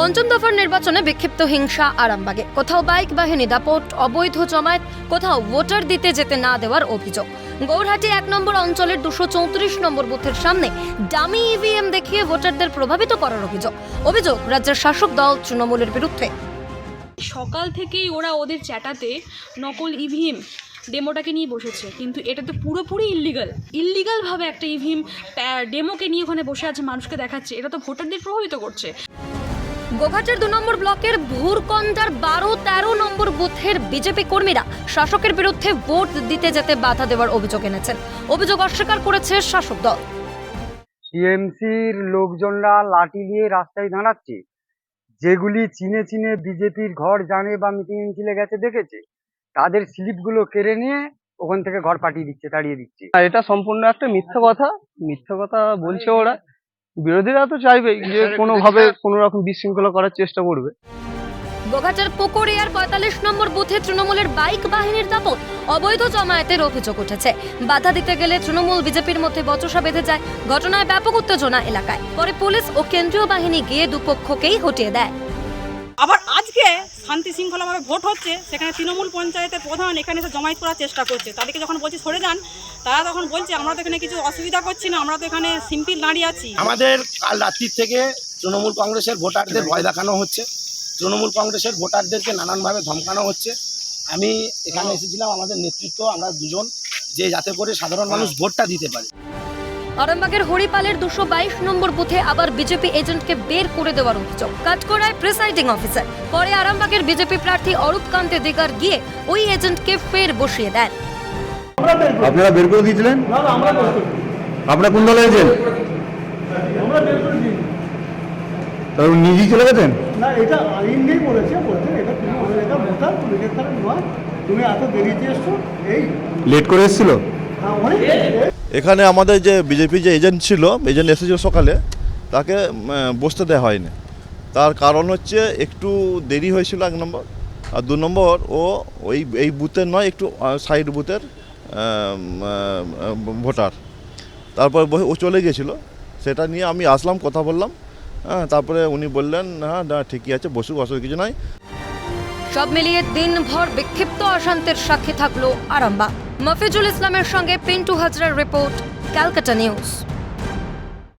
পঞ্চম দফার নির্বাচনে বিক্ষিপ্ত হিংসা আরামবাগে। কোথাও বাইক বাহিনী দাপট, অবৈধ জমায়েত, কোথাও ভোটার দিতে যেতে না দেওয়ার অভিযোগ। গৌরহাটি 1 নম্বর অঞ্চলের 234 নম্বর বুথের সামনে ডামি ইভিএম দেখিয়ে ভোটারদের প্রভাবিত করার অভিযোগ রাজ্যের শাসক দল তৃণমূলের বিরুদ্ধে। সকাল থেকেই ওরা ওদের চ্যাটাতে নকল ইভিএম ডেমোটাকে নিয়ে বসেছে, কিন্তু এটা তো পুরোপুরি ইল্লিগালভাবে একটা ইভিএম ডেমোকে নিয়ে ওখানে বসে আছে, মানুষকে দেখাচ্ছে। এটা তো ভোটারদের প্রভাবিত করছে। গোঘাটের 2 নম্বর ব্লকের ভুরকন্দার 12-13 নম্বর বুথের বিজেপি কর্মীরা শাসকের বিরুদ্ধে ভোট দিতে যেতে বাধা দেওয়ার অভিযোগ এনেছেন। অভিযোগ অস্বীকার করেছে শাসক দল। টিএমসির লোকজনরা লাঠি নিয়ে রাস্তায় দাঁড়াচ্ছে, যেগুলি চিনে চিনে বিজেপির ঘর জানে বা মিটিং মিছিলে গেছে দেখেছে, তাদের স্লিপগুলো কেড়ে নিয়ে ওখান থেকে ঘর পাঠিয়ে দিচ্ছে, তাড়িয়ে দিচ্ছে। এটা সম্পূর্ণ একটা মিথ্যা কথা বলছে ওরা। বিরোধীরা তো চাইবেই যে কোনোভাবে কোনো রকম বিশৃঙ্খলা করার চেষ্টা করবে। গোঘাটের পোকরিয়ার 45 নম্বর বুথে তৃণমূলের বাইক বাহিনীর দাপট, অবৈধ জমায়েতের অভিযোগ উঠেছে। বাধা দিতে গেলে তৃণমূল বিজেপির মধ্যে বচসা বেঁধে যায়। ঘটনায় ব্যাপক উত্তেজনা এলাকায়। পরে পুলিশ ও কেন্দ্রীয় বাহিনী গিয়ে দুপক্ষকেই হটিয়ে দেয়। আবার আজকে শান্তি শৃঙ্খলাভাবে ভোট হচ্ছে, সেখানে তৃণমূল পঞ্চায়েতের প্রধান এখানে এসে জমায়েত করার চেষ্টা করছে। তাদেরকে যখন বলছি সরে যান, তারা তখন বলছে আমরা তো এখানে কিছু অসুবিধা করছি না, আমরা তো এখানে সিম্পল দাঁড়িয়ে আছি। আমাদের কাল রাত্রির থেকে তৃণমূল কংগ্রেসের ভোটারদের ভয় দেখানো হচ্ছে, তৃণমূল কংগ্রেসের ভোটারদেরকে নানানভাবে ধমকানো হচ্ছে। আমি এখানে এসেছিলাম আমাদের নেতৃত্ব, আমরা দুজন, যে যাতে করে সাধারণ মানুষ ভোটটা দিতে পারে। আরামবাগের হরিপালের 222 নম্বর বুথে আবার বিজেপি এজেন্টকে বের করে দেওয়ার অভিযোগ। কাঠগড়ায় প্রিসাইডিং অফিসার। পরে আরামবাগের বিজেপি প্রার্থী অরূপ কান্তে দিগার গিয়ে ওই এজেন্টকে ফের বসিয়ে দেন। আপনারা বের করে দিয়েছিলেন? আপনারা কোন দলে এজেন্ট? তাহলে নিজেই চলে গেছেন? না, এটা আইন নেই বলছে এটা তুমি এটা ভোটার, তুমি এখানে নয়, তুমি এত দেরিতে এসছো, এই লেট করে এসেছিল। এখানে আমাদের যে বিজেপি যে এজেন্ট ছিল, এজেন্ট এসেছিল সকালে, তাকে বসতে দেওয়া হয়নি। তার কারণ হচ্ছে একটু দেরি হয়েছিল 1 নম্বর, আর 2 নম্বর ও এই বুথের নয়, একটু সাইড বুথের ভোটার। তারপর ও চলে গিয়েছিল, সেটা নিয়ে আমি আসলাম, কথা বললাম। তারপরে উনি বললেন হ্যাঁ ঠিকই আছে, বসুক, অসুবিধা কিছু নাই। সব মিলিয়ে দিনভর বিক্ষিপ্ত অশান্তির সাক্ষী থাকলো আরামবাগ। মফিজুল ইসলামের সঙ্গে পিন্টু হাজরার রিপোর্ট, ক্যালকাটা নিউজ।